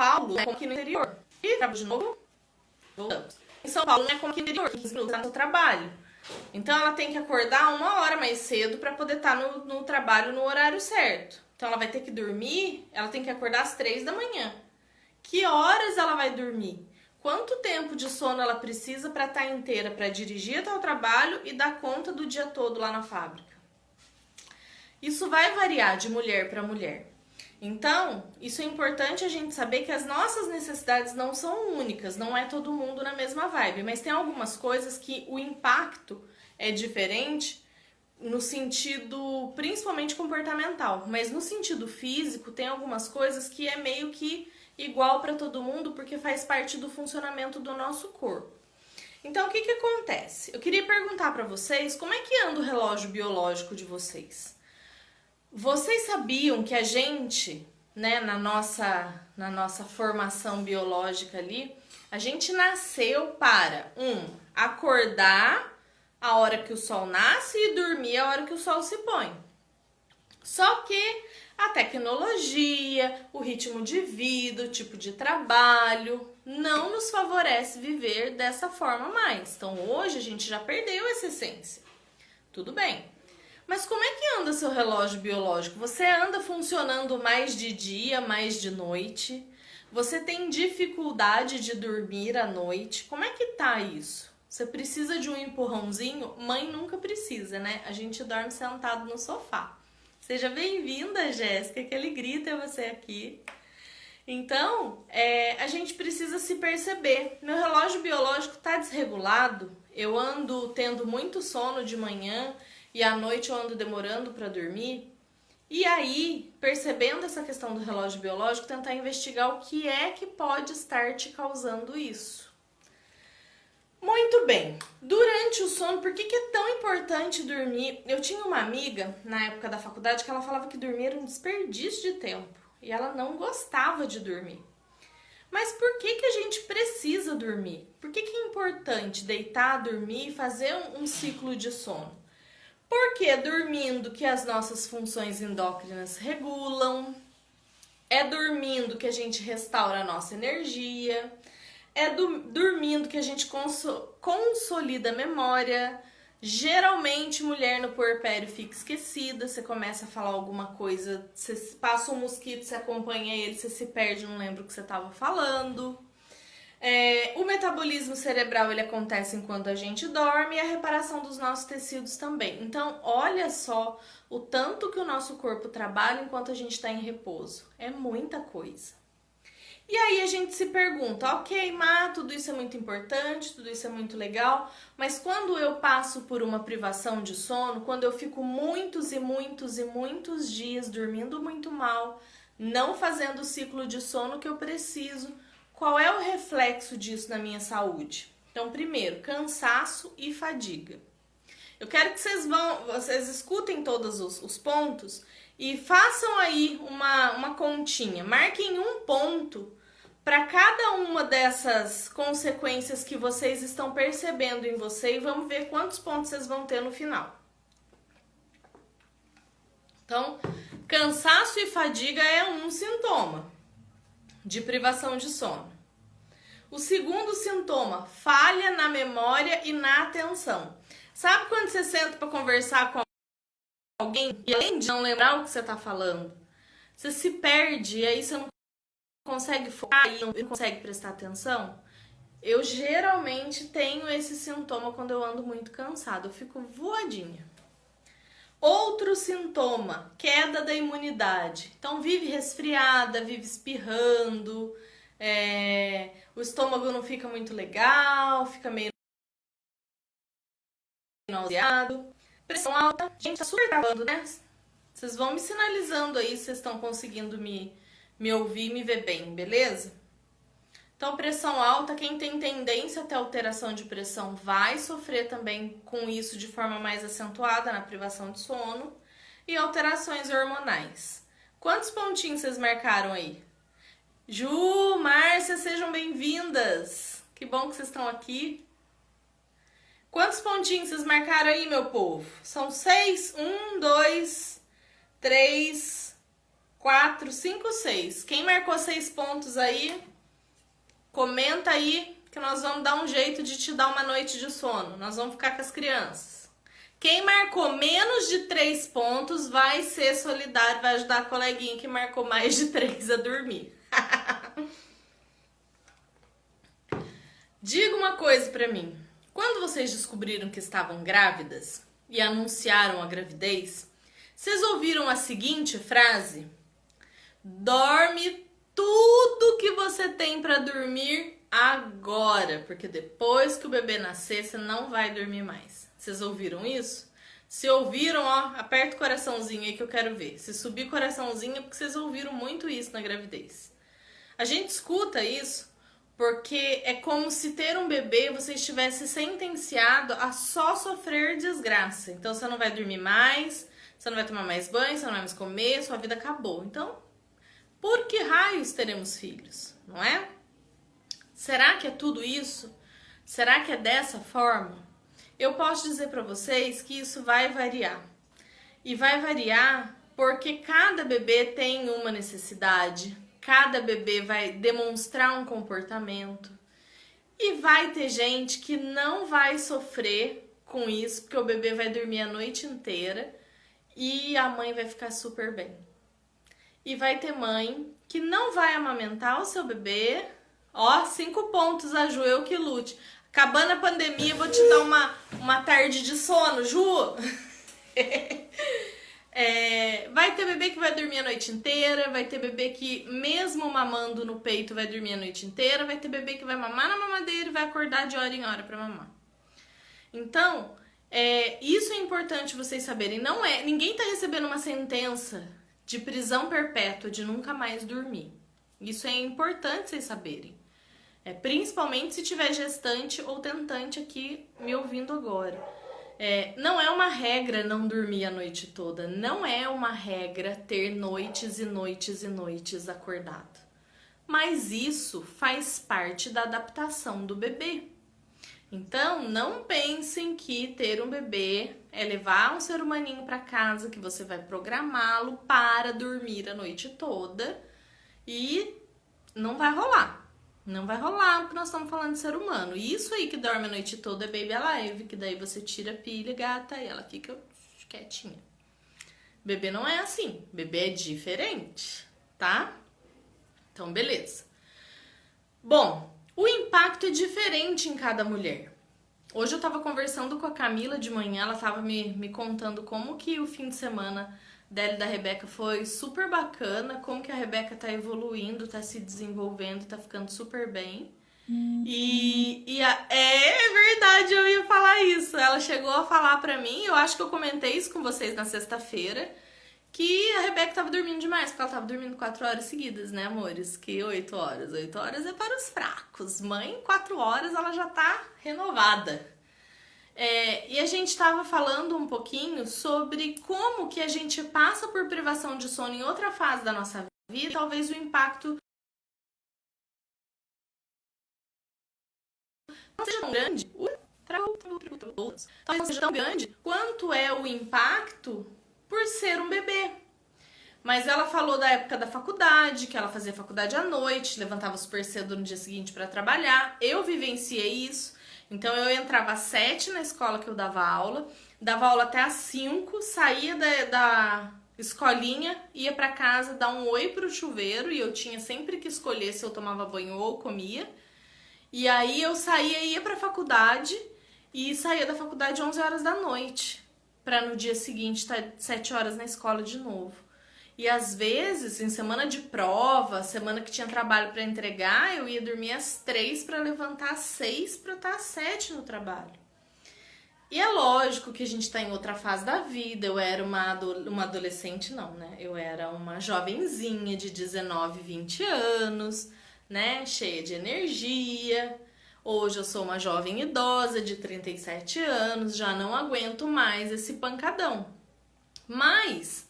Paulo é como aqui no interior. E trabalho de novo, voltamos. Em São Paulo não é como aqui no interior, 15 minutos no seu trabalho. Então ela tem que acordar 1 hora mais cedo para poder estar no trabalho no horário certo. Então ela vai ter que dormir, ela tem que acordar às 3 da manhã. Que horas ela vai dormir? Quanto tempo de sono ela precisa para estar inteira para dirigir até o trabalho e dar conta do dia todo lá na fábrica? Isso vai variar de mulher para mulher. Então, isso é importante a gente saber que as nossas necessidades não são únicas, não é todo mundo na mesma vibe, mas tem algumas coisas que o impacto é diferente no sentido principalmente comportamental, mas no sentido físico tem algumas coisas que é meio que igual para todo mundo porque faz parte do funcionamento do nosso corpo. Então, o que que acontece? Eu queria perguntar para vocês como é que anda o relógio biológico de vocês. Vocês sabiam que a gente, né, na nossa formação biológica ali, a gente nasceu para acordar a hora que o sol nasce e dormir a hora que o sol se põe. Só que a tecnologia, o ritmo de vida, o tipo de trabalho não nos favorece viver dessa forma mais. Então hoje a gente já perdeu essa essência. Tudo bem. Mas como é que anda seu relógio biológico? Você anda funcionando mais de dia, mais de noite? Você tem dificuldade de dormir à noite? Como é que tá isso? Você precisa de um empurrãozinho? Mãe nunca precisa, né? A gente dorme sentado no sofá. Seja bem-vinda, Jéssica, que alegria ter você aqui. Então, a gente precisa se perceber. Meu relógio biológico tá desregulado, eu ando tendo muito sono de manhã, e à noite eu ando demorando para dormir. E aí, percebendo essa questão do relógio biológico, tentar investigar o que é que pode estar te causando isso. Muito bem. Durante o sono, por que é tão importante dormir? Eu tinha uma amiga, na época da faculdade, que ela falava que dormir era um desperdício de tempo. E ela não gostava de dormir. Mas por que a gente precisa dormir? Por que é importante deitar, dormir e fazer um ciclo de sono? Porque é dormindo que as nossas funções endócrinas regulam, é dormindo que a gente restaura a nossa energia, é dormindo que a gente consolida a memória. Geralmente, mulher no puerpério fica esquecida, você começa a falar alguma coisa, você passa um mosquito, você acompanha ele, você se perde, não lembra o que você estava falando. O metabolismo cerebral ele acontece enquanto a gente dorme e a reparação dos nossos tecidos também. Então, olha só o tanto que o nosso corpo trabalha enquanto a gente está em repouso. É muita coisa. E aí a gente se pergunta, ok, tudo isso é muito importante, tudo isso é muito legal, mas quando eu passo por uma privação de sono, quando eu fico muitos e muitos e muitos dias dormindo muito mal, não fazendo o ciclo de sono que eu preciso, qual é o reflexo disso na minha saúde? Então, primeiro, cansaço e fadiga. Eu quero que vocês escutem todos os pontos e façam aí uma continha. Marquem um ponto para cada uma dessas consequências que vocês estão percebendo em você e vamos ver quantos pontos vocês vão ter no final. Então, cansaço e fadiga é um sintoma de privação de sono. O segundo sintoma, falha na memória e na atenção. Sabe quando você senta para conversar com alguém e além de não lembrar o que você está falando, você se perde e aí você não consegue focar e não consegue prestar atenção? Eu geralmente tenho esse sintoma quando eu ando muito cansado, eu fico voadinha. Outro sintoma, queda da imunidade. Então vive resfriada, vive espirrando, o estômago não fica muito legal, fica meio nauseado. Pressão alta, gente, tá super gravando, né? Vocês vão me sinalizando aí se vocês estão conseguindo me ouvir e me ver bem, beleza? Então, pressão alta, quem tem tendência a ter alteração de pressão vai sofrer também com isso de forma mais acentuada na privação de sono. E alterações hormonais. Quantos pontinhos vocês marcaram aí? Ju, Márcia, sejam bem-vindas. Que bom que vocês estão aqui. Quantos pontinhos vocês marcaram aí, meu povo? São 6? 1, 2, 3, 4, 5, 6. Quem marcou 6 pontos aí, comenta aí que nós vamos dar um jeito de te dar uma noite de sono. Nós vamos ficar com as crianças. Quem marcou menos de 3 pontos vai ser solidário, vai ajudar a coleguinha que marcou mais de 3 a dormir. Diga uma coisa pra mim. Quando vocês descobriram que estavam grávidas e anunciaram a gravidez, vocês ouviram a seguinte frase? Dorme tudo que você tem pra dormir agora, porque depois que o bebê nascer, você não vai dormir mais. Vocês ouviram isso? Se ouviram, ó, aperta o coraçãozinho aí que eu quero ver. Se subir o coraçãozinho é porque vocês ouviram muito isso na gravidez. A gente escuta isso porque é como se ter um bebê você estivesse sentenciado a só sofrer desgraça. Então você não vai dormir mais, você não vai tomar mais banho, você não vai mais comer, sua vida acabou. Então, por que raios teremos filhos, não é? Será que é tudo isso? Será que é dessa forma? Eu posso dizer para vocês que isso vai variar. E vai variar porque cada bebê tem uma necessidade, cada bebê vai demonstrar um comportamento. E vai ter gente que não vai sofrer com isso, porque o bebê vai dormir a noite inteira e a mãe vai ficar super bem. E vai ter mãe que não vai amamentar o seu bebê. Ó, 5 pontos a Ju, eu que lute. Acabando a pandemia, eu vou te dar uma tarde de sono, Ju. Vai ter bebê que vai dormir a noite inteira, vai ter bebê que mesmo mamando no peito vai dormir a noite inteira, vai ter bebê que vai mamar na mamadeira e vai acordar de hora em hora pra mamar. Então, isso é importante vocês saberem. Ninguém tá recebendo uma sentença de prisão perpétua, de nunca mais dormir. Isso é importante vocês saberem. Principalmente se tiver gestante ou tentante aqui me ouvindo agora. Não é uma regra não dormir a noite toda. Não é uma regra ter noites e noites e noites acordado. Mas isso faz parte da adaptação do bebê. Então, não pensem que ter um bebê é levar um ser humaninho para casa, que você vai programá-lo para dormir a noite toda e não vai rolar. Não vai rolar, porque nós estamos falando de ser humano. E isso aí que dorme a noite toda é Baby Alive, que daí você tira a pilha, gata, e ela fica quietinha. Bebê não é assim, bebê é diferente, tá? Então, beleza. Bom, o impacto é diferente em cada mulher. Hoje eu tava conversando com a Camila de manhã, ela tava me contando como que o fim de semana dela e da Rebeca foi super bacana, como que a Rebeca tá evoluindo, tá se desenvolvendo, tá ficando super bem. É verdade, eu ia falar isso. Ela chegou a falar pra mim, eu acho que eu comentei isso com vocês na sexta-feira, que a Rebeca tava dormindo demais, porque ela tava dormindo 4 horas seguidas, né, amores? Que 8 horas. 8 horas é para os fracos. Mãe, 4 horas ela já tá renovada. E a gente estava falando um pouquinho sobre como que a gente passa por privação de sono em outra fase da nossa vida, talvez o impacto não seja tão grande, talvez não seja tão grande quanto é o impacto por ser um bebê. Mas ela falou da época da faculdade, que ela fazia faculdade à noite, levantava super cedo no dia seguinte para trabalhar. Eu vivenciei isso. Então eu entrava às 7 na escola que eu dava aula até às 5, saía da escolinha, ia para casa dar um oi pro chuveiro e eu tinha sempre que escolher se eu tomava banho ou comia. E aí eu saía e ia pra faculdade e saía da faculdade 11 horas da noite, para no dia seguinte estar 7 horas na escola de novo. E às vezes, em semana de prova, semana que tinha trabalho para entregar, eu ia dormir às 3 para levantar às 6 para estar às 7 no trabalho. E é lógico que a gente está em outra fase da vida. Eu era uma adolescente, não, né? Eu era uma jovenzinha de 19, 20 anos, né? Cheia de energia. Hoje eu sou uma jovem idosa de 37 anos, já não aguento mais esse pancadão. Mas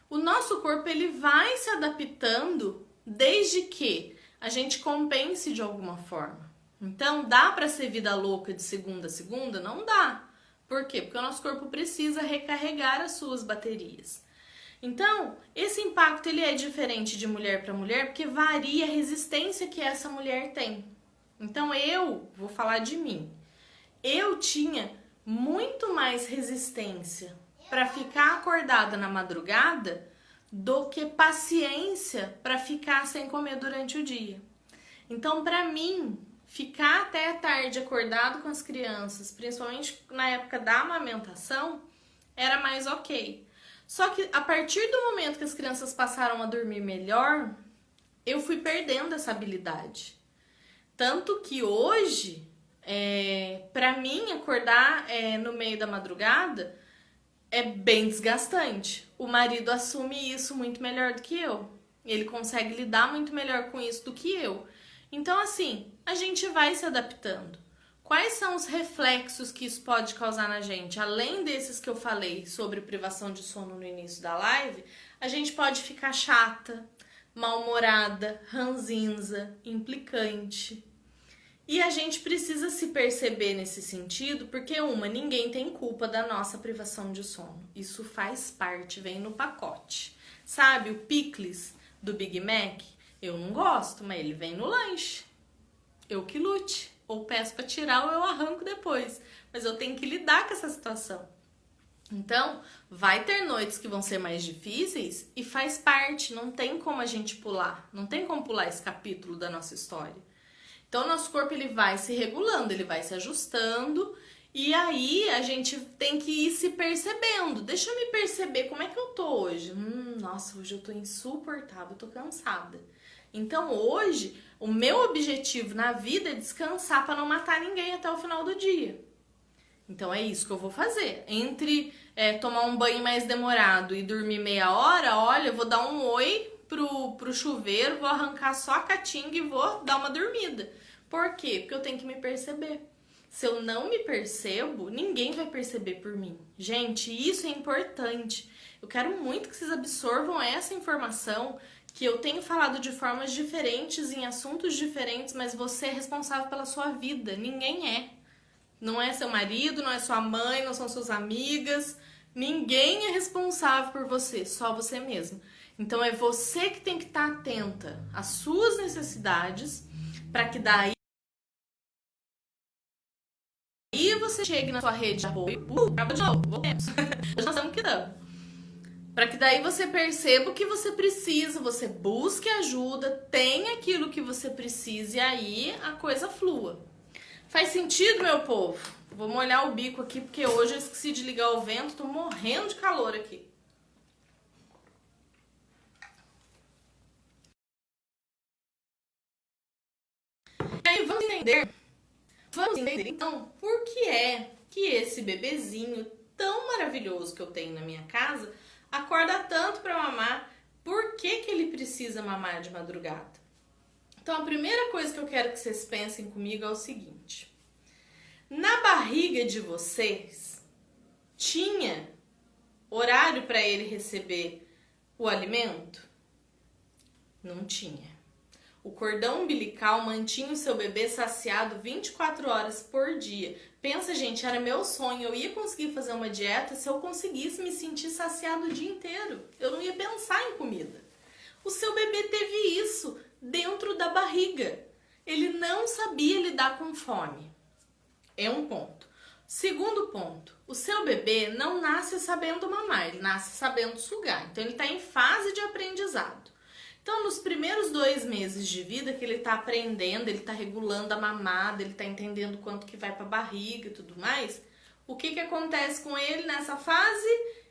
o nosso corpo ele vai se adaptando desde que a gente compense de alguma forma. Então, dá para ser vida louca de segunda a segunda? Não dá. Por quê? Porque o nosso corpo precisa recarregar as suas baterias. Então, esse impacto ele é diferente de mulher para mulher porque varia a resistência que essa mulher tem. Então, eu vou falar de mim. Eu tinha muito mais resistência para ficar acordada na madrugada do que paciência para ficar sem comer durante o dia. Então, para mim, ficar até tarde acordado com as crianças, principalmente na época da amamentação, era mais ok. Só que a partir do momento que as crianças passaram a dormir melhor, eu fui perdendo essa habilidade. Tanto que hoje, para mim, acordar no meio da madrugada é bem desgastante. O marido assume isso muito melhor do que eu. Ele consegue lidar muito melhor com isso do que eu. Então, assim, a gente vai se adaptando. Quais são os reflexos que isso pode causar na gente? Além desses que eu falei sobre privação de sono no início da live, a gente pode ficar chata, mal-humorada, ranzinza, implicante. E a gente precisa se perceber nesse sentido, porque ninguém tem culpa da nossa privação de sono. Isso faz parte, vem no pacote. Sabe o picles do Big Mac? Eu não gosto, mas ele vem no lanche. Eu que lute. Ou peço para tirar ou eu arranco depois. Mas eu tenho que lidar com essa situação. Então, vai ter noites que vão ser mais difíceis e faz parte, não tem como a gente pular. Não tem como pular esse capítulo da nossa história. Então, o nosso corpo ele vai se regulando, ele vai se ajustando e aí a gente tem que ir se percebendo. Deixa eu me perceber como é que eu tô hoje. Nossa, hoje eu tô insuportável, eu tô cansada. Então, hoje, o meu objetivo na vida é descansar para não matar ninguém até o final do dia. Então, é isso que eu vou fazer. Entre tomar um banho mais demorado e dormir meia hora, olha, eu vou dar um oi pro chuveiro, vou arrancar só a caatinga e vou dar uma dormida. Por quê? Porque eu tenho que me perceber. Se eu não me percebo, ninguém vai perceber por mim. Gente, isso é importante. Eu quero muito que vocês absorvam essa informação, que eu tenho falado de formas diferentes, em assuntos diferentes, mas você é responsável pela sua vida. Ninguém é. Não é seu marido, não é sua mãe, não são suas amigas. Ninguém é responsável por você, só você mesmo. Então é você que tem que estar atenta às suas necessidades, para que daí você chegue na sua rede de apoio. Acaba de novo, voltemos. Nós estamos que dando. Para que daí você perceba o que você precisa, você busque ajuda, tenha aquilo que você precisa e aí a coisa flua. Faz sentido, meu povo? Vou molhar o bico aqui porque hoje eu esqueci de ligar o vento, tô morrendo de calor aqui. E aí vamos entender então por que é que esse bebezinho tão maravilhoso que eu tenho na minha casa acorda tanto para mamar, por que que ele precisa mamar de madrugada? Então a primeira coisa que eu quero que vocês pensem comigo é o seguinte: na barriga de vocês tinha horário para ele receber o alimento? Não tinha. O cordão umbilical mantinha o seu bebê saciado 24 horas por dia. Pensa, gente, era meu sonho. Eu ia conseguir fazer uma dieta se eu conseguisse me sentir saciado o dia inteiro. Eu não ia pensar em comida. O seu bebê teve isso dentro da barriga. Ele não sabia lidar com fome. É um ponto. Segundo ponto, o seu bebê não nasce sabendo mamar, ele nasce sabendo sugar. Então ele está em fase de aprendizado. Então, nos primeiros 2 meses de vida que ele está aprendendo, ele está regulando a mamada, ele está entendendo quanto que vai para a barriga e tudo mais, o que acontece com ele nessa fase?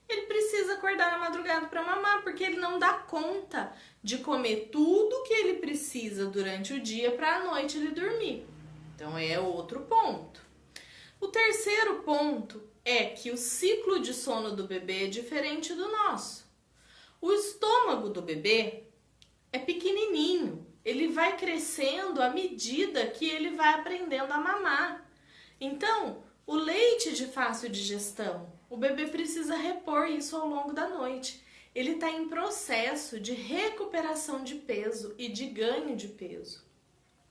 Ele precisa acordar na madrugada para mamar, porque ele não dá conta de comer tudo que ele precisa durante o dia para à noite ele dormir. Então, é outro ponto. O terceiro ponto é que o ciclo de sono do bebê é diferente do nosso. O estômago do bebê é pequenininho, ele vai crescendo à medida que ele vai aprendendo a mamar. Então, o leite de fácil digestão, o bebê precisa repor isso ao longo da noite. Ele está em processo de recuperação de peso e de ganho de peso.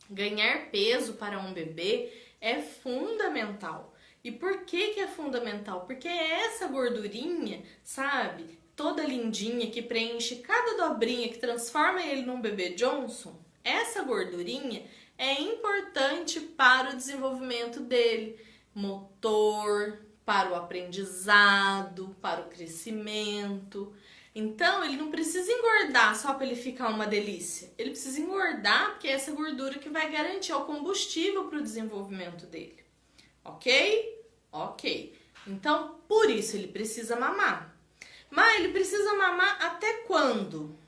Ganhar peso para um bebê é fundamental. E por que é fundamental? Porque é essa gordurinha, sabe, toda lindinha, que preenche cada dobrinha, que transforma ele num bebê Johnson, essa gordurinha é importante para o desenvolvimento dele, motor, para o aprendizado, para o crescimento. Então, ele não precisa engordar só para ele ficar uma delícia. Ele precisa engordar porque é essa gordura que vai garantir o combustível para o desenvolvimento dele. Ok? Ok. Então, por isso ele precisa mamar. Mas ele precisa mamar até quando?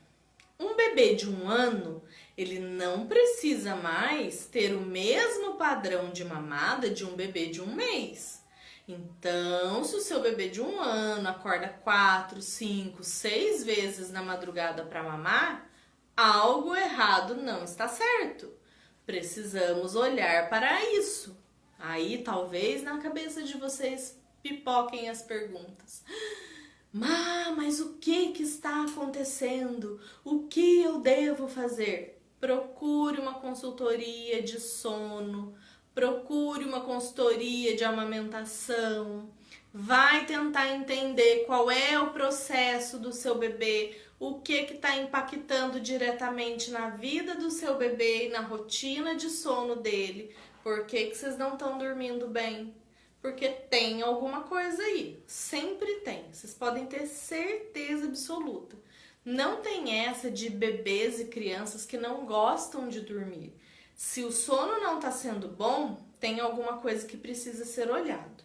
Um bebê de 1 ano, ele não precisa mais ter o mesmo padrão de mamada de um bebê de 1 mês. Então, se o seu bebê de 1 ano acorda 4, 5, 6 vezes na madrugada para mamar, algo errado não está certo. Precisamos olhar para isso. Aí, talvez, na cabeça de vocês pipoquem as perguntas. Mas o que está acontecendo? O que eu devo fazer? Procure uma consultoria de sono, procure uma consultoria de amamentação, vai tentar entender qual é o processo do seu bebê, o que está impactando diretamente na vida do seu bebê e na rotina de sono dele. Por que vocês não estão dormindo bem? Porque tem alguma coisa aí, sempre tem, vocês podem ter certeza absoluta. Não tem essa de bebês e crianças que não gostam de dormir. Se o sono não está sendo bom, tem alguma coisa que precisa ser olhado.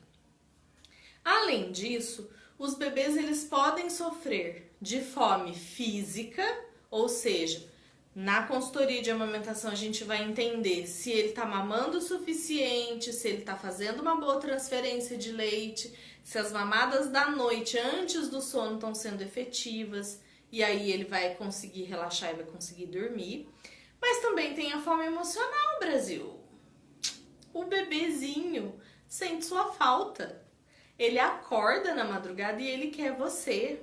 Além disso, os bebês eles podem sofrer de fome física, ou seja, na consultoria de amamentação a gente vai entender se ele está mamando o suficiente, se ele está fazendo uma boa transferência de leite, se as mamadas da noite antes do sono estão sendo efetivas, e aí ele vai conseguir relaxar e vai conseguir dormir. Mas também tem a fome emocional, Brasil. O bebezinho sente sua falta. Ele acorda na madrugada e ele quer você.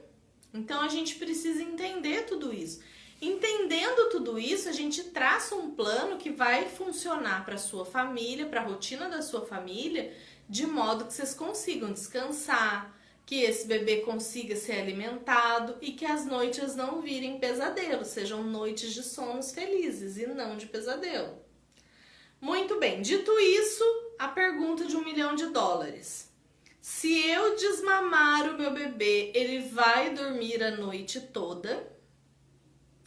Então a gente precisa entender tudo isso. Entendendo tudo isso, a gente traça um plano que vai funcionar para a sua família, para a rotina da sua família, de modo que vocês consigam descansar, que esse bebê consiga ser alimentado e que as noites não virem pesadelos, sejam noites de sonos felizes e não de pesadelo. Muito bem, dito isso, a pergunta de $1 milhão. Se eu desmamar o meu bebê, ele vai dormir a noite toda?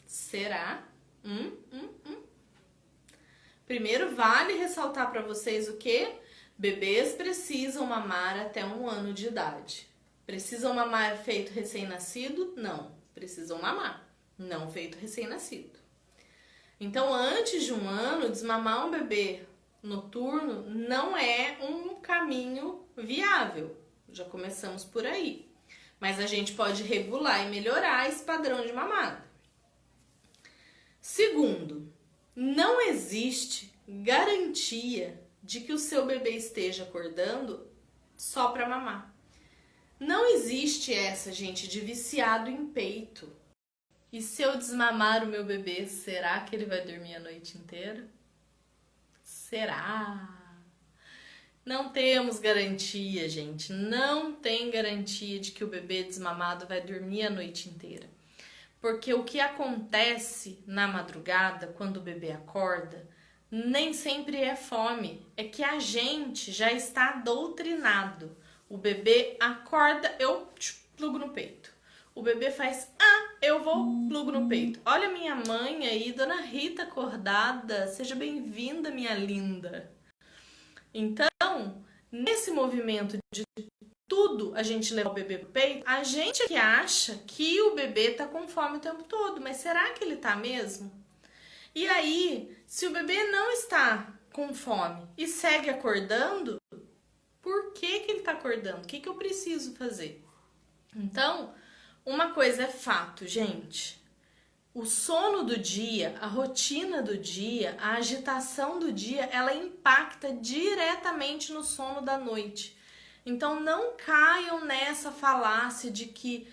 Será? Primeiro, vale ressaltar para vocês o que? Bebês precisam mamar até 1 ano de idade. Precisam mamar feito recém-nascido? Não. Precisam mamar, não feito recém-nascido. Então, antes de 1 ano, desmamar um bebê noturno não é um caminho viável. Já começamos por aí. Mas a gente pode regular e melhorar esse padrão de mamada. Segundo, não existe garantia de que o seu bebê esteja acordando só para mamar. Não existe essa, gente, de viciado em peito. E se eu desmamar o meu bebê, será que ele vai dormir a noite inteira? Será? Não temos garantia, gente. Não tem garantia de que o bebê desmamado vai dormir a noite inteira. Porque o que acontece na madrugada, quando o bebê acorda, nem sempre é fome. É que a gente já está doutrinado. O bebê acorda, eu plugo no peito. O bebê faz, eu vou, plugo no peito. Olha minha mãe aí, Dona Rita acordada. Seja bem-vinda, minha linda. Então, nesse movimento de tudo a gente levar o bebê pro peito, a gente que acha que o bebê tá com fome o tempo todo, mas será que ele tá mesmo? E aí, se o bebê não está com fome e segue acordando, por que ele tá acordando? O que eu preciso fazer? Então, uma coisa é fato, gente. O sono do dia, a rotina do dia, a agitação do dia, ela impacta diretamente no sono da noite. Então não caiam nessa falácia de que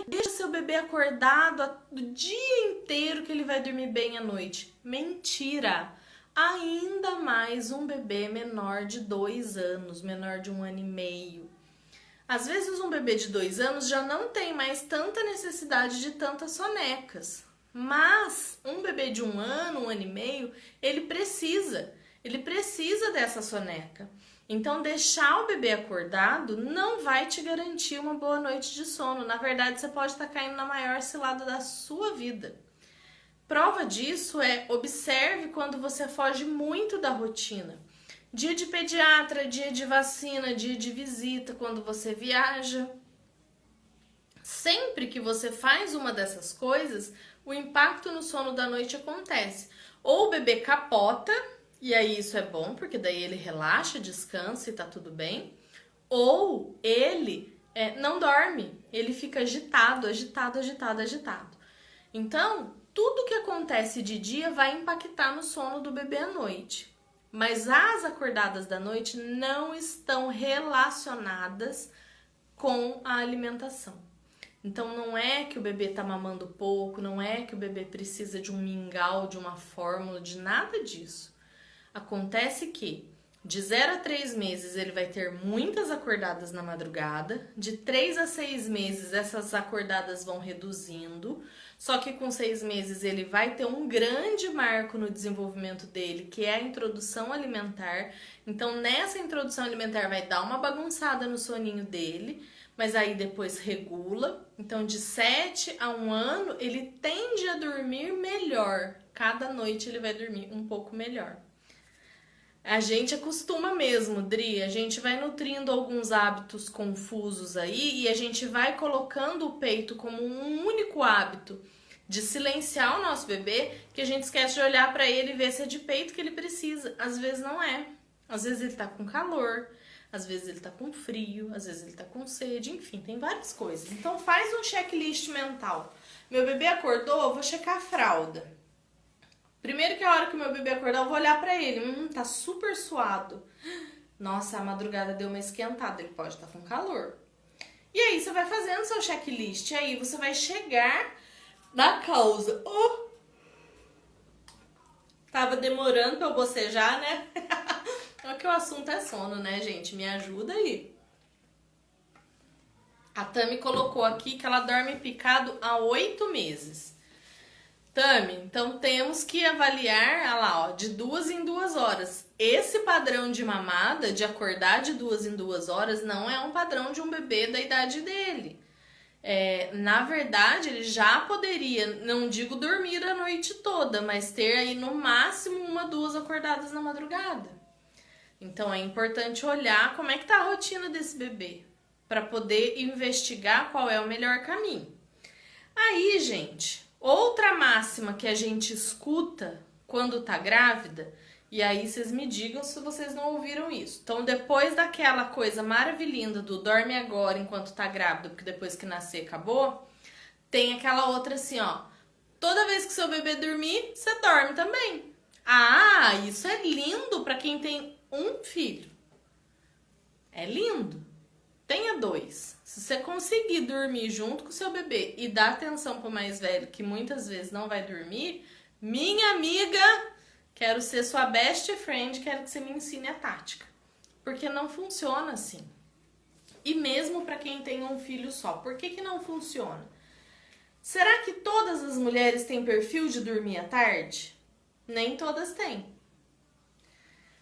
deixa seu bebê acordado o dia inteiro que ele vai dormir bem à noite. Mentira! Ainda mais um bebê menor de 2 anos, menor de 1 ano e meio. Às vezes um bebê de 2 anos já não tem mais tanta necessidade de tantas sonecas. Mas um bebê de 1 ano, 1 ano e meio, ele precisa dessa soneca. Então deixar o bebê acordado não vai te garantir uma boa noite de sono. Na verdade, você pode estar caindo na maior cilada da sua vida. Prova disso é, observe quando você foge muito da rotina. Dia de pediatra, dia de vacina, dia de visita, quando você viaja. Sempre que você faz uma dessas coisas, o impacto no sono da noite acontece. Ou o bebê capota, e aí isso é bom, porque daí ele relaxa, descansa e tá tudo bem. Ou ele não dorme, ele fica agitado. Então, tudo que acontece de dia vai impactar no sono do bebê à noite. Mas as acordadas da noite não estão relacionadas com a alimentação. Então não é que o bebê tá mamando pouco, não é que o bebê precisa de um mingau, de uma fórmula, de nada disso. Acontece que de 0 a 3 meses ele vai ter muitas acordadas na madrugada, de 3 a 6 meses essas acordadas vão reduzindo, só que com 6 meses ele vai ter um grande marco no desenvolvimento dele, que é a introdução alimentar. Então nessa introdução alimentar vai dar uma bagunçada no soninho dele, mas aí depois regula. Então de 7 a 1 ano ele tende a dormir melhor, cada noite ele vai dormir um pouco melhor. A gente acostuma mesmo, Dri, a gente vai nutrindo alguns hábitos confusos aí e a gente vai colocando o peito como um único hábito de silenciar o nosso bebê, que a gente esquece de olhar pra ele e ver se é de peito que ele precisa. Às vezes não é. Às vezes ele tá com calor, às vezes ele tá com frio, às vezes ele tá com sede, enfim, tem várias coisas. Então faz um checklist mental. Meu bebê acordou, eu vou checar a fralda. Primeiro que a hora que o meu bebê acordar, eu vou olhar pra ele. Tá super suado. Nossa, a madrugada deu uma esquentada, ele pode estar com calor. E aí você vai fazendo seu checklist, aí você vai chegar na causa. Tava demorando pra eu bocejar, né? É que o assunto é sono, né, gente? Me ajuda aí. A Tami colocou aqui que ela dorme picado há 8 meses. Tami, então temos que avaliar, olha lá, ó, de 2 em 2 horas. Esse padrão de mamada, de acordar de 2 em 2 horas, não é um padrão de um bebê da idade dele. Na verdade, ele já poderia, não digo dormir a noite toda, mas ter aí no máximo 1, 2 acordadas na madrugada. Então é importante olhar como é que tá a rotina desse bebê, para poder investigar qual é o melhor caminho. Aí, gente, outra máxima que a gente escuta quando tá grávida, e aí vocês me digam se vocês não ouviram isso. Então, depois daquela coisa maravilhosa do dorme agora enquanto tá grávida, porque depois que nascer acabou, tem aquela outra assim, ó. Toda vez que seu bebê dormir, você dorme também. Ah, isso é lindo para quem tem um filho. É lindo. Tenha 2. Se você conseguir dormir junto com o seu bebê e dar atenção pro mais velho, que muitas vezes não vai dormir, minha amiga, quero ser sua best friend, quero que você me ensine a tática. Porque não funciona assim. E mesmo para quem tem um filho só, por que não funciona? Será que todas as mulheres têm perfil de dormir à tarde? Nem todas têm.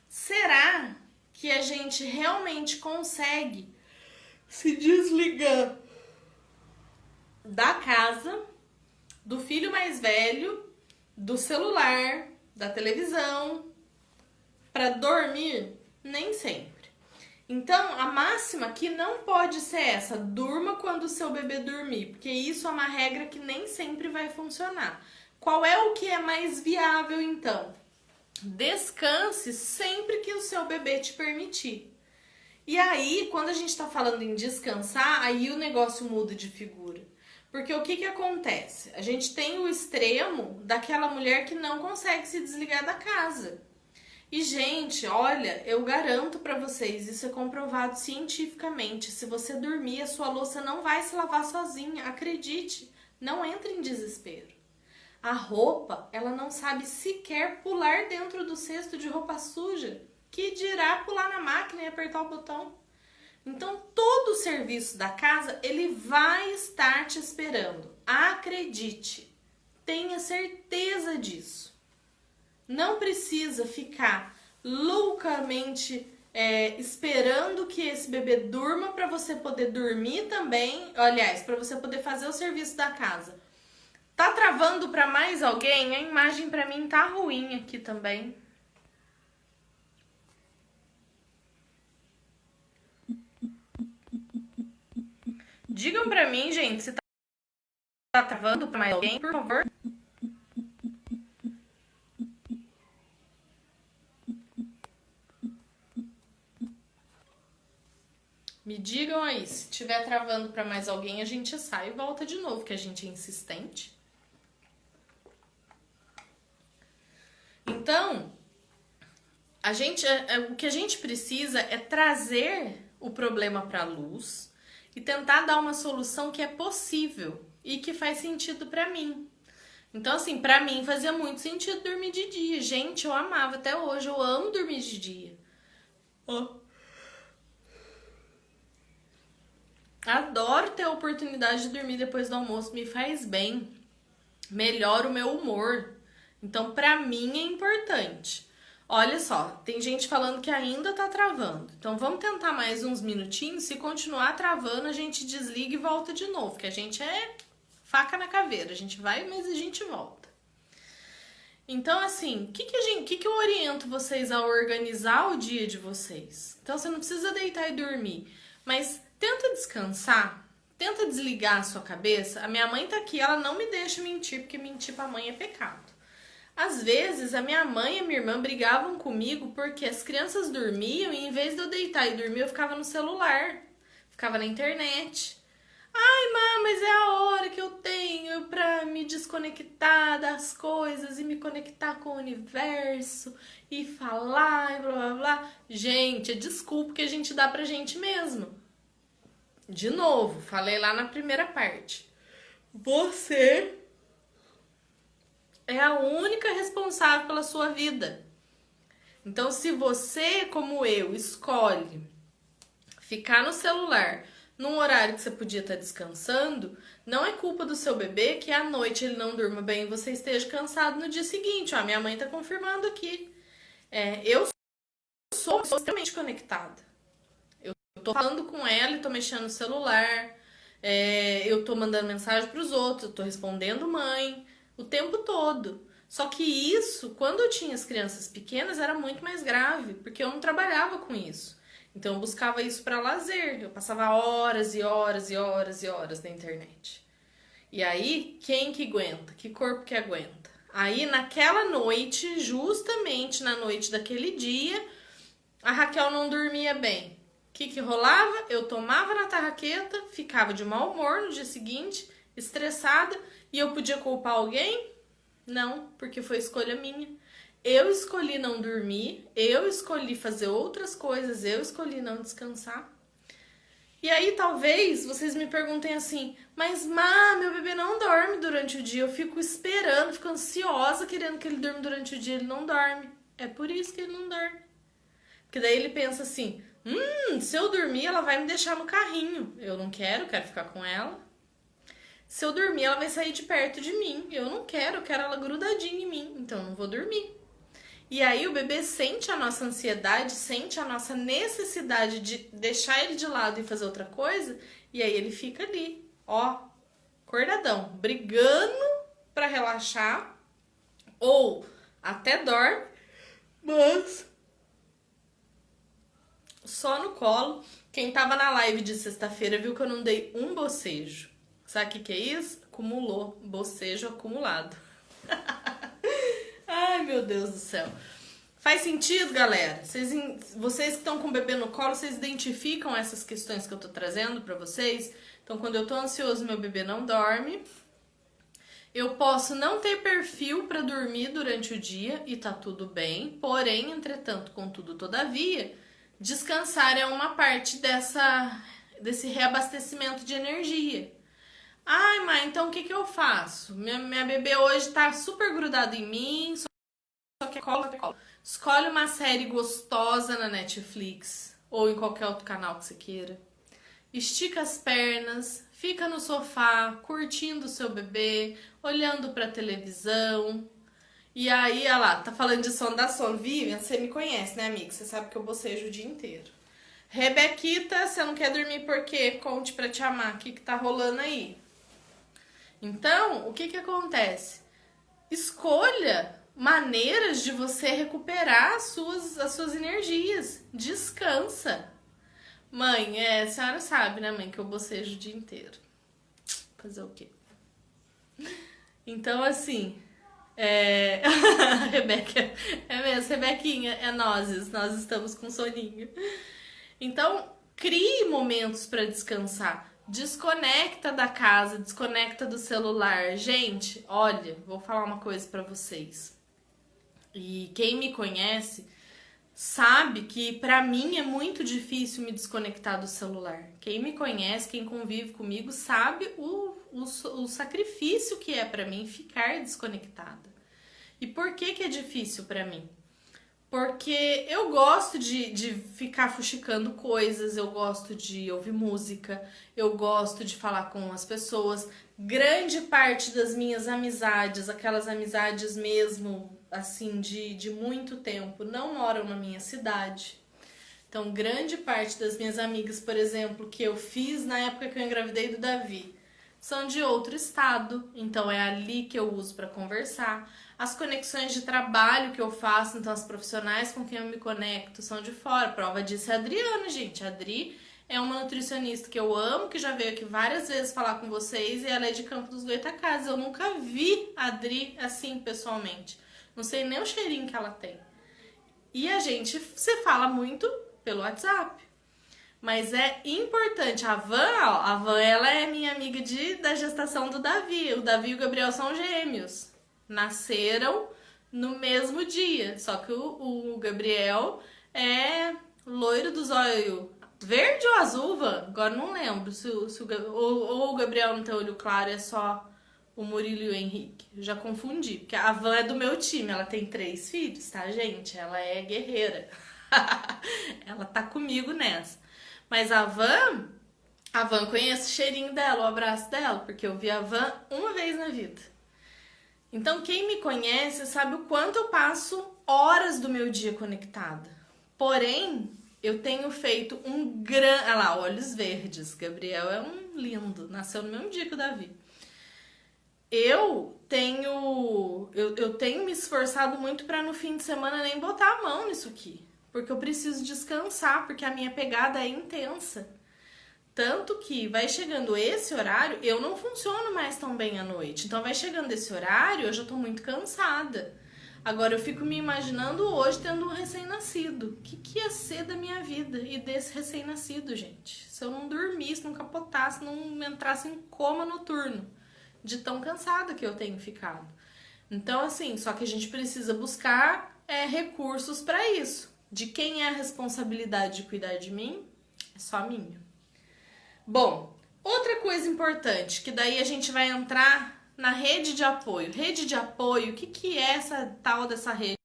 Será que a gente realmente consegue se desligar da casa, do filho mais velho, do celular, da televisão, para dormir? Nem sempre. Então, a máxima que não pode ser essa: durma quando o seu bebê dormir, porque isso é uma regra que nem sempre vai funcionar. Qual é o que é mais viável, então? Descanse sempre que o seu bebê te permitir. E aí, quando a gente tá falando em descansar, aí o negócio muda de figura. Porque o que acontece? A gente tem o extremo daquela mulher que não consegue se desligar da casa. E, gente, olha, eu garanto pra vocês, isso é comprovado cientificamente. Se você dormir, a sua louça não vai se lavar sozinha. Acredite, não entre em desespero. A roupa, ela não sabe sequer pular dentro do cesto de roupa suja. Que dirá pular na máquina e apertar o botão. Então, todo o serviço da casa, ele vai estar te esperando. Acredite, tenha certeza disso. Não precisa ficar loucamente esperando que esse bebê durma para você poder dormir também. Aliás, para você poder fazer o serviço da casa. Tá travando para mais alguém? A imagem para mim tá ruim aqui também. Digam pra mim, gente, se tá travando pra mais alguém, por favor. Me digam aí, se tiver travando pra mais alguém, a gente sai e volta de novo, que a gente é insistente. Então, o que a gente precisa é trazer o problema pra luz e tentar dar uma solução que é possível e que faz sentido pra mim. Então, assim, pra mim fazia muito sentido dormir de dia. Gente, eu amava até hoje, eu amo dormir de dia. Adoro ter a oportunidade de dormir depois do almoço, me faz bem, melhora o meu humor. Então, pra mim é importante. Olha só, tem gente falando que ainda tá travando. Então, vamos tentar mais uns minutinhos. Se continuar travando, a gente desliga e volta de novo, que a gente é faca na caveira. A gente vai, mas a gente volta. Então, assim, o que eu oriento vocês a organizar o dia de vocês? Então, você não precisa deitar e dormir, mas tenta descansar, tenta desligar a sua cabeça. A minha mãe tá aqui, ela não me deixa mentir, porque mentir pra mãe é pecado. Às vezes, a minha mãe e a minha irmã brigavam comigo porque as crianças dormiam e em vez de eu deitar e dormir, eu ficava no celular, ficava na internet. Ai, mãe, mas é a hora que eu tenho pra me desconectar das coisas e me conectar com o universo e falar e blá blá blá. Gente, é desculpa que a gente dá pra gente mesmo. De novo, falei lá na primeira parte. Você é a única responsável pela sua vida. Então, se você, como eu, escolhe ficar no celular num horário que você podia estar descansando, não é culpa do seu bebê que à noite ele não durma bem e você esteja cansado no dia seguinte. Ó, minha mãe tá confirmando aqui. Eu sou extremamente conectada. Eu tô falando com ela e tô mexendo no celular. Eu tô mandando mensagem pros outros, eu tô respondendo mãe o tempo todo. Só que isso, quando eu tinha as crianças pequenas, era muito mais grave, porque eu não trabalhava com isso. Então eu buscava isso para lazer, eu passava horas e horas e horas e horas na internet. E aí, quem que aguenta? Que corpo que aguenta? Aí naquela noite, justamente na noite daquele dia, a Raquel não dormia bem. O que rolava? Eu tomava na tarraqueta, ficava de mau humor no dia seguinte, estressada, e eu podia culpar alguém? Não, porque foi escolha minha. Eu escolhi não dormir, eu escolhi fazer outras coisas, eu escolhi não descansar. E aí talvez vocês me perguntem assim, mas meu bebê não dorme durante o dia, eu fico esperando, fico ansiosa querendo que ele durma durante o dia, ele não dorme. É por isso que ele não dorme. Porque daí ele pensa assim, se eu dormir ela vai me deixar no carrinho, eu não quero ficar com ela. Se eu dormir ela vai sair de perto de mim, eu quero ela grudadinha em mim, então eu não vou dormir. E aí o bebê sente a nossa ansiedade, sente a nossa necessidade de deixar ele de lado e fazer outra coisa, e aí ele fica ali, ó, acordadão, brigando pra relaxar, ou até dorme, mas só no colo. Quem tava na live de sexta-feira viu que eu não dei um bocejo. Sabe o que é isso? Acumulou, bocejo acumulado. Ai, meu Deus do céu. Faz sentido, galera? Vocês que estão com o bebê no colo, vocês identificam essas questões que eu tô trazendo pra vocês? Então, quando eu tô ansioso, meu bebê não dorme. Eu posso não ter perfil pra dormir durante o dia e tá tudo bem. Porém, entretanto, contudo, todavia, descansar é uma parte desse reabastecimento de energia. Ai, mãe, então o que eu faço? Minha bebê hoje tá super grudada em mim, só que cola. Escolhe uma série gostosa na Netflix. ou em qualquer outro canal que você queira. Estica as pernas, fica no sofá, curtindo o seu bebê, olhando pra televisão. E aí, olha lá, tá falando de sono da sono. Vivian, você me conhece, né, amiga? Você sabe que eu bocejo o dia inteiro. Rebequita, você não quer dormir por quê? Conte pra te amar. O que tá rolando aí? Então, o que acontece? Escolha maneiras de você recuperar as suas energias. Descansa. Mãe, a senhora sabe, né, mãe, que eu bocejo o dia inteiro. Fazer o quê? Então, assim, Rebeca, é mesmo, Rebequinha, nós estamos com soninho. Então, crie momentos para descansar. Desconecta da casa, desconecta do celular. Gente, olha, vou falar uma coisa para vocês. E quem me conhece sabe que pra mim é muito difícil me desconectar do celular. Quem me conhece, quem convive comigo, sabe o sacrifício que é pra mim ficar desconectada. E por que é difícil pra mim? Porque eu gosto de ficar fuxicando coisas, eu gosto de ouvir música, eu gosto de falar com as pessoas. Grande parte das minhas amizades, aquelas amizades mesmo, assim, de muito tempo, não moram na minha cidade. Então, grande parte das minhas amigas, por exemplo, que eu fiz na época que eu engravidei do Davi, são de outro estado, então é ali que eu uso para conversar. As conexões de trabalho que eu faço, então as profissionais com quem eu me conecto são de fora. Prova disso é a Adriana, gente. A Adri é uma nutricionista que eu amo, que já veio aqui várias vezes falar com vocês, e ela é de Campo dos Goytacazes. Eu nunca vi a Adri assim pessoalmente. Não sei nem o cheirinho que ela tem. E a gente se fala muito pelo WhatsApp. Mas é importante. A Van, ela é minha amiga da gestação do Davi. O Davi e o Gabriel são gêmeos. Nasceram no mesmo dia. Só que o Gabriel é loiro dos olhos verde ou azul, Van? Agora não lembro. Ou o Gabriel não tem olho claro, é só o Murilo e o Henrique. Eu já confundi. Porque a Van é do meu time. Ela tem 3 filhos, tá, gente? Ela é guerreira. Ela tá comigo nessa. Mas a Van conheço o cheirinho dela, o abraço dela, porque eu vi a Van uma vez na vida. Então, quem me conhece sabe o quanto eu passo horas do meu dia conectada. Porém, eu tenho feito um grande... Olha lá, olhos verdes. Gabriel é um lindo. Nasceu no mesmo dia que o Davi. Eu tenho me esforçado muito para no fim de semana nem botar a mão nisso aqui. Porque eu preciso descansar, porque a minha pegada é intensa. Tanto que vai chegando esse horário, eu não funciono mais tão bem à noite. Então vai chegando esse horário, eu já tô muito cansada. Agora eu fico me imaginando hoje tendo um recém-nascido. O que ia ser da minha vida e desse recém-nascido, gente? Se eu não dormisse, não capotasse, não entrasse em coma noturno. De tão cansada que eu tenho ficado. Então assim, só que a gente precisa buscar recursos para isso. De quem é a responsabilidade de cuidar de mim? É só minha. Bom, outra coisa importante, que daí a gente vai entrar na rede de apoio. Rede de apoio, o que é essa tal dessa rede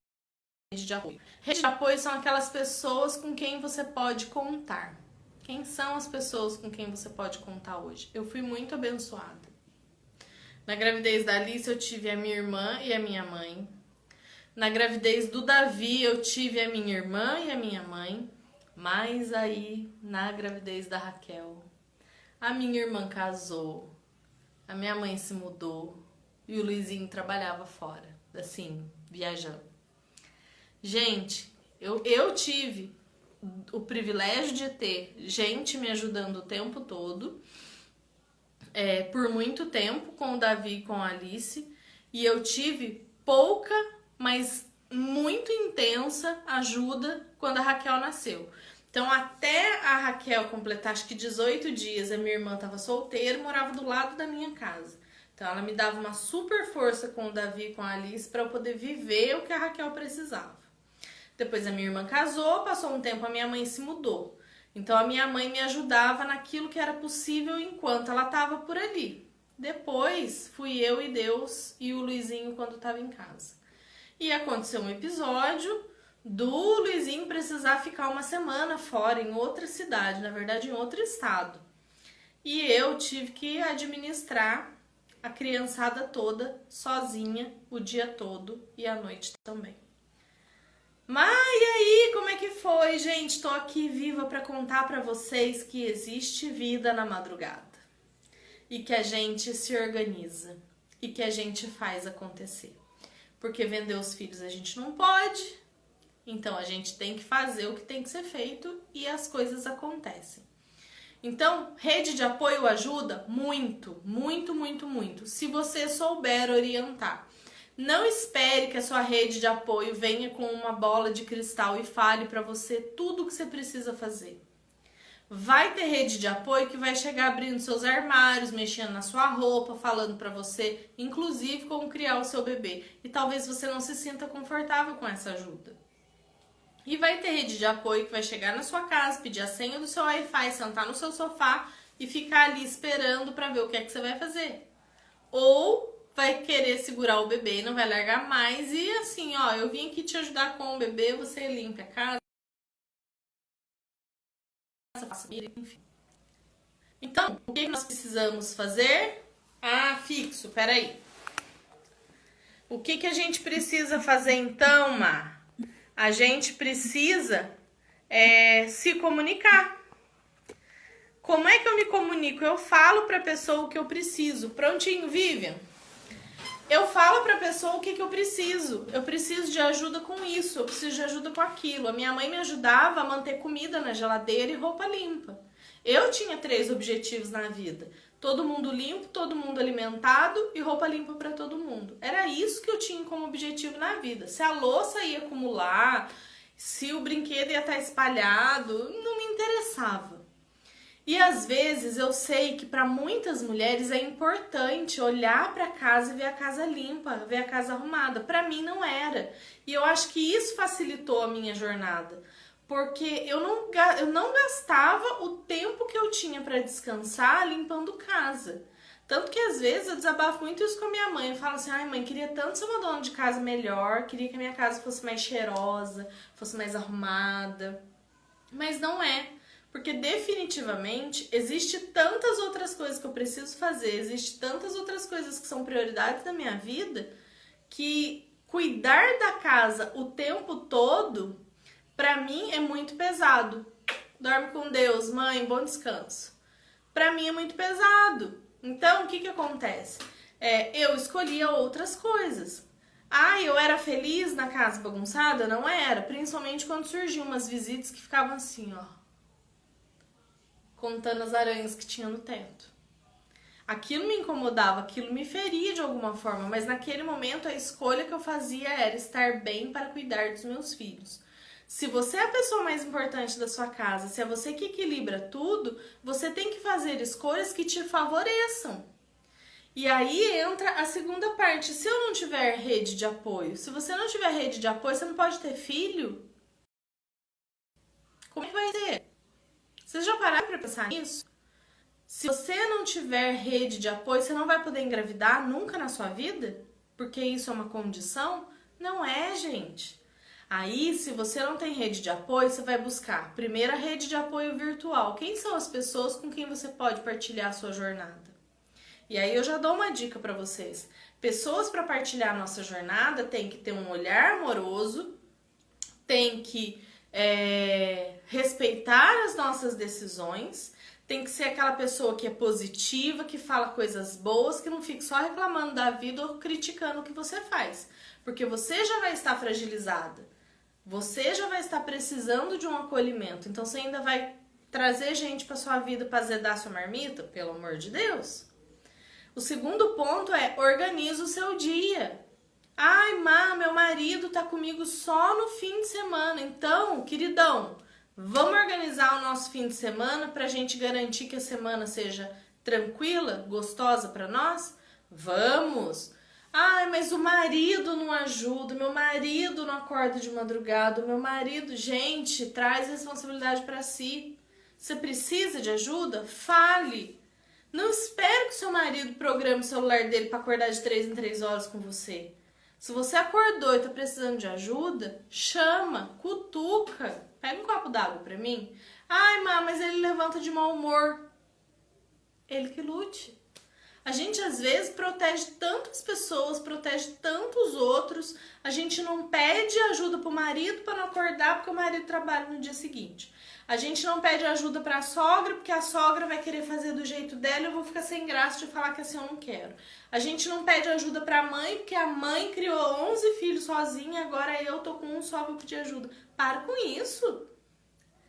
de apoio? Rede de apoio são aquelas pessoas com quem você pode contar. Quem são as pessoas com quem você pode contar hoje? Eu fui muito abençoada. Na gravidez da Alice eu tive a minha irmã e a minha mãe. Na gravidez do Davi, eu tive a minha irmã e a minha mãe. Mas aí, na gravidez da Raquel, a minha irmã casou, a minha mãe se mudou e o Luizinho trabalhava fora, assim, viajando. Gente, eu tive o privilégio de ter gente me ajudando o tempo todo, por muito tempo, com o Davi e com a Alice, e eu tive pouca, mas muito intensa ajuda quando a Raquel nasceu. Então, até a Raquel completar, acho que 18 dias, a minha irmã estava solteira e morava do lado da minha casa. Então, ela me dava uma super força com o Davi e com a Alice para eu poder viver o que a Raquel precisava. Depois, a minha irmã casou, passou um tempo, a minha mãe se mudou. Então, a minha mãe me ajudava naquilo que era possível enquanto ela estava por ali. Depois, fui eu e Deus e o Luizinho quando estava em casa. E aconteceu um episódio do Luizinho precisar ficar uma semana fora, em outra cidade, na verdade em outro estado. E eu tive que administrar a criançada toda sozinha o dia todo e à noite também. Mas e aí, como é que foi, gente? Tô aqui viva para contar para vocês que existe vida na madrugada. E que a gente se organiza. E que a gente faz acontecer. Porque vender os filhos a gente não pode. Então a gente tem que fazer o que tem que ser feito e as coisas acontecem. Então, rede de apoio ajuda muito, muito, muito, muito. Se você souber orientar. Não espere que a sua rede de apoio venha com uma bola de cristal e fale para você tudo o que você precisa fazer. Vai ter rede de apoio que vai chegar abrindo seus armários, mexendo na sua roupa, falando para você, inclusive, como criar o seu bebê. E talvez você não se sinta confortável com essa ajuda. E vai ter rede de apoio que vai chegar na sua casa, pedir a senha do seu Wi-Fi, sentar no seu sofá e ficar ali esperando para ver o que é que você vai fazer. Ou vai querer segurar o bebê e não vai largar mais. E assim, ó, eu vim aqui te ajudar com o bebê, você limpa a casa, enfim. Então, o que nós precisamos fazer? Ah, fixo, peraí. O que a gente precisa fazer então, Má? A gente precisa se comunicar. Como é que eu me comunico? Eu falo pra pessoa o que eu preciso. Prontinho, Vivian? Eu falo pra pessoa o que eu preciso. Eu preciso de ajuda com isso, eu preciso de ajuda com aquilo. A minha mãe me ajudava a manter comida na geladeira e roupa limpa. Eu tinha 3 objetivos na vida. Todo mundo limpo, todo mundo alimentado e roupa limpa pra todo mundo. Era isso que eu tinha como objetivo na vida. Se a louça ia acumular, se o brinquedo ia estar espalhado, não me interessava. E às vezes eu sei que para muitas mulheres é importante olhar para casa e ver a casa limpa, ver a casa arrumada. Para mim não era. E eu acho que isso facilitou a minha jornada. Porque eu não gastava o tempo que eu tinha para descansar limpando casa. Tanto que às vezes eu desabafo muito isso com a minha mãe. Eu falo assim, ai mãe, queria tanto ser uma dona de casa melhor, queria que a minha casa fosse mais cheirosa, fosse mais arrumada. Mas não é. Porque definitivamente existe tantas outras coisas que eu preciso fazer, existe tantas outras coisas que são prioridades da minha vida, que cuidar da casa o tempo todo, pra mim é muito pesado. Dorme com Deus, mãe, bom descanso. Pra mim é muito pesado. Então, o que acontece? Eu escolhia outras coisas. Ah, eu era feliz na casa bagunçada? Não era. Principalmente quando surgiam umas visitas que ficavam assim, ó, contando as aranhas que tinha no teto. Aquilo me incomodava, aquilo me feria de alguma forma, mas naquele momento a escolha que eu fazia era estar bem para cuidar dos meus filhos. Se você é a pessoa mais importante da sua casa, se é você que equilibra tudo, você tem que fazer escolhas que te favoreçam. E aí entra a segunda parte. Se eu não tiver rede de apoio, se você não tiver rede de apoio, você não pode ter filho? Como é que vai ser? Vocês já pararam para pensar nisso? Se você não tiver rede de apoio, você não vai poder engravidar nunca na sua vida? Porque isso é uma condição? Não é, gente. Aí, se você não tem rede de apoio, você vai buscar primeiro a rede de apoio virtual. Quem são as pessoas com quem você pode partilhar a sua jornada? E aí eu já dou uma dica para vocês. Pessoas para partilhar a nossa jornada tem que ter um olhar amoroso, tem que respeitar as nossas decisões, tem que ser aquela pessoa que é positiva, que fala coisas boas, que não fique só reclamando da vida ou criticando o que você faz. Porque você já vai estar fragilizada, você já vai estar precisando de um acolhimento, então você ainda vai trazer gente para sua vida para azedar sua marmita? Pelo amor de Deus! O segundo ponto é organiza o seu dia. Ai, Má, meu marido tá comigo só no fim de semana. Então, queridão, vamos organizar o nosso fim de semana pra gente garantir que a semana seja tranquila, gostosa pra nós? Vamos! Ai, mas o marido não ajuda, meu marido não acorda de madrugada, o meu marido... Gente, traz responsabilidade pra si. Você precisa de ajuda? Fale! Não espere que o seu marido programe o celular dele pra acordar de 3 em 3 horas com você. Se você acordou e tá precisando de ajuda, chama, cutuca. Pega um copo d'água pra mim. Ai, má, mas ele levanta de mau humor. Ele que lute. A gente às vezes protege tantas pessoas, protege tantos outros. A gente não pede ajuda pro marido para não acordar porque o marido trabalha no dia seguinte. A gente não pede ajuda pra sogra porque a sogra vai querer fazer do jeito dela e eu vou ficar sem graça de falar que assim eu não quero. A gente não pede ajuda pra mãe porque a mãe criou 11 filhos sozinha, agora eu tô com um só, vou pedir ajuda. Para com isso.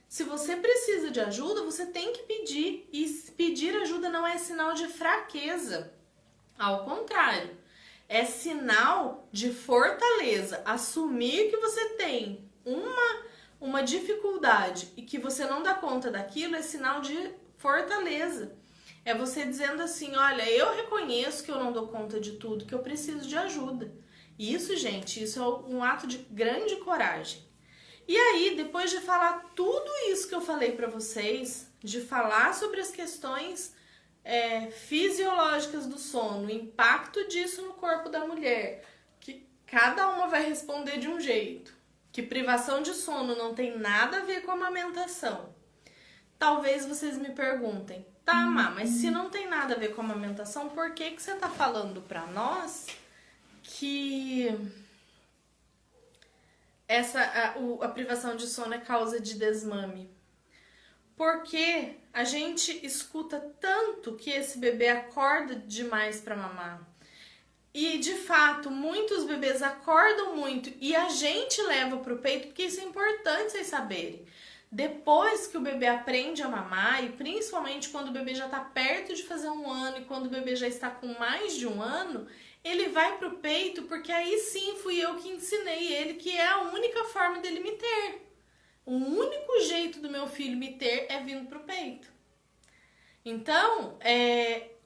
Se você precisa de ajuda, você tem que pedir. E pedir ajuda não é sinal de fraqueza. Ao contrário, é sinal de fortaleza. Assumir que você tem uma dificuldade e que você não dá conta daquilo é sinal de fortaleza. É você dizendo assim, olha, eu reconheço que eu não dou conta de tudo, que eu preciso de ajuda. E isso, gente, isso é um ato de grande coragem. E aí, depois de falar tudo isso que eu falei pra vocês, de falar sobre as questões fisiológicas do sono, o impacto disso no corpo da mulher, que cada uma vai responder de um jeito, que privação de sono não tem nada a ver com a amamentação. Talvez vocês me perguntem, tá, Má, mas se não tem nada a ver com a amamentação, por que você tá falando pra nós que a privação de sono é causa de desmame? Porque a gente escuta tanto que esse bebê acorda demais para mamar. E, de fato, muitos bebês acordam muito e a gente leva pro peito, porque isso é importante vocês saberem. Depois que o bebê aprende a mamar, e principalmente quando o bebê já está perto de fazer 1 ano e quando o bebê já está com mais de 1 ano, ele vai pro peito porque aí sim fui eu que ensinei ele que é a única forma dele me ter. O único jeito do meu filho me ter é vindo pro peito. Então,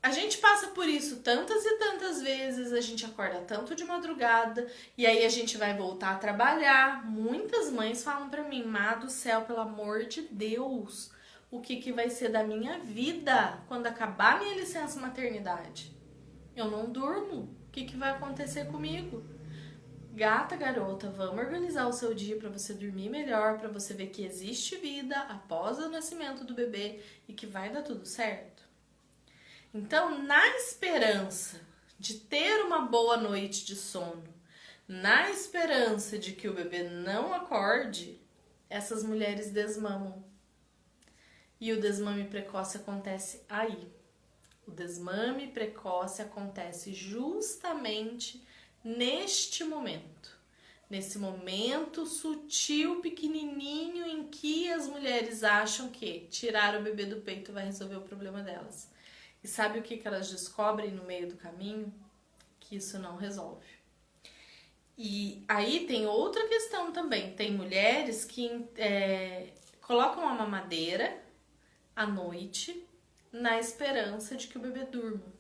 a gente passa por isso tantas e tantas vezes, a gente acorda tanto de madrugada e aí a gente vai voltar a trabalhar. Muitas mães falam pra mim, Má do céu, pelo amor de Deus, o que vai ser da minha vida quando acabar minha licença maternidade? Eu não durmo, o que vai acontecer comigo? Gata, garota, vamos organizar o seu dia para você dormir melhor, para você ver que existe vida após o nascimento do bebê e que vai dar tudo certo. Então, na esperança de ter uma boa noite de sono, na esperança de que o bebê não acorde, essas mulheres desmamam. E o desmame precoce acontece aí. O desmame precoce acontece justamente neste momento. Nesse momento sutil, pequenininho, em que as mulheres acham que tirar o bebê do peito vai resolver o problema delas. E sabe o que elas descobrem no meio do caminho? Que isso não resolve. E aí tem outra questão também. Tem mulheres que colocam a mamadeira à noite na esperança de que o bebê durma.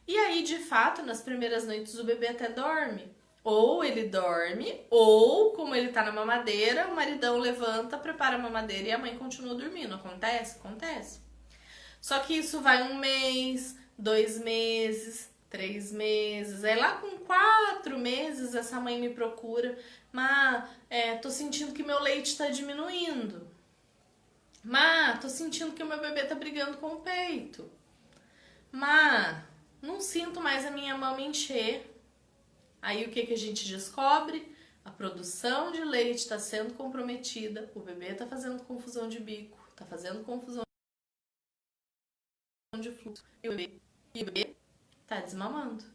E aí, de fato, nas primeiras noites o bebê até dorme. Ou ele dorme, ou como ele tá na mamadeira, o maridão levanta, prepara a mamadeira e a mãe continua dormindo. Acontece? Acontece. Só que isso vai 1 mês, 2 meses, 3 meses. Aí lá com 4 meses essa mãe me procura. Má, tô sentindo que meu leite tá diminuindo. Má, tô sentindo que o meu bebê tá brigando com o peito. Má, não sinto mais a minha mama encher. Aí o que a gente descobre? A produção de leite está sendo comprometida, o bebê está fazendo confusão de bico, está fazendo confusão de fluxo, e o bebê está desmamando.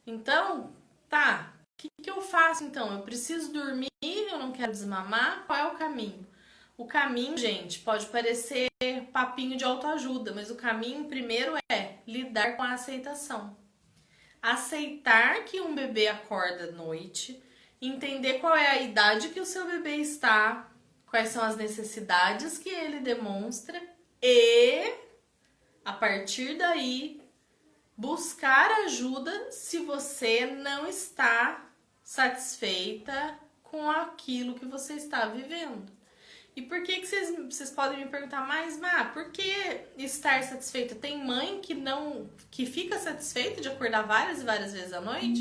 Então, tá, o que eu faço então? Eu preciso dormir, eu não quero desmamar, qual é o caminho? O caminho, gente, pode parecer papinho de autoajuda, mas o caminho primeiro é lidar com a aceitação. Aceitar que um bebê acorda à noite, entender qual é a idade que o seu bebê está, quais são as necessidades que ele demonstra e, a partir daí, buscar ajuda se você não está satisfeita com aquilo que você está vivendo. E por que vocês podem me perguntar mais, por que estar satisfeita? Tem mãe que fica satisfeita de acordar várias e várias vezes à noite?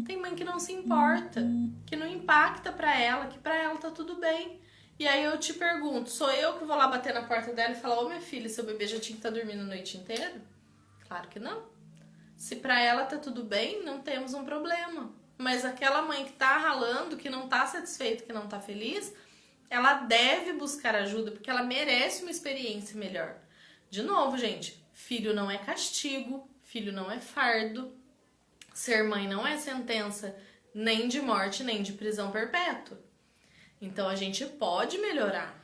Tem mãe que não se importa, que não impacta pra ela, que pra ela tá tudo bem. E aí eu te pergunto, sou eu que vou lá bater na porta dela e falar, ô minha filha, seu bebê já tinha que estar dormindo a noite inteira? Claro que não. Se pra ela tá tudo bem, não temos um problema. Mas aquela mãe que tá ralando, que não tá satisfeita, que não tá feliz, ela deve buscar ajuda, porque ela merece uma experiência melhor. De novo, gente, filho não é castigo, filho não é fardo, ser mãe não é sentença nem de morte, nem de prisão perpétua. Então a gente pode melhorar,